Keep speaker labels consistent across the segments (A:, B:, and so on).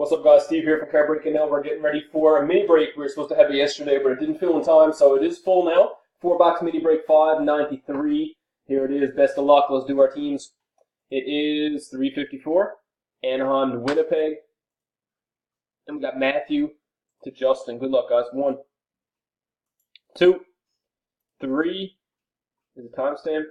A: What's up, guys? Steve here from Car Breaking Now. We're getting ready for a mini break. We were supposed to have it yesterday, but it didn't fill in time, so it is full now. 4-box mini break 593. Here it is. Best of luck. Let's do our teams. It is 354. Anaheim to Winnipeg. And we got Matthew to Justin. Good luck, guys. 1, 2, 3. Is a timestamp.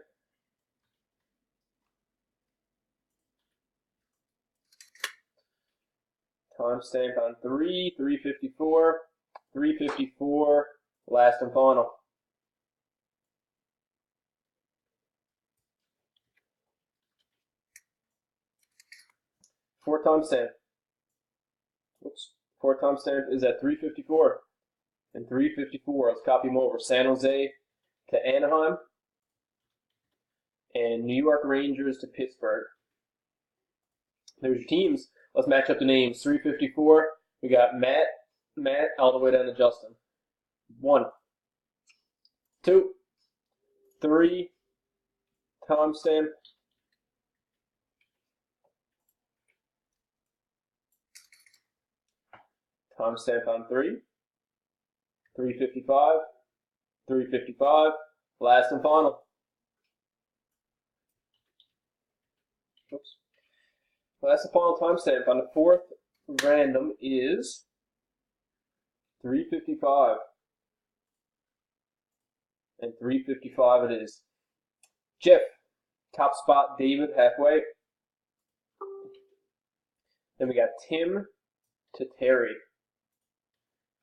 A: Timestamp on 3, 354, 354, last and final. Four timestamp. Oops. Four timestamp is at 354. And 354, let's copy them over. San Jose to Anaheim. And New York Rangers to Pittsburgh. There's your teams. Let's match up the names. 354. We got Matt, all the way down to Justin. 1, 2, 3. Timestamp. Timestamp on 3. 355. 355. Last and final. Oops. Well, that's the final timestamp. On the fourth random is 355. And 355 it is. Jeff, top spot. David, halfway. Then we got Tim to Terry.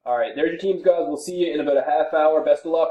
A: All right, there's your teams, guys. We'll see you in about a half hour. Best of luck.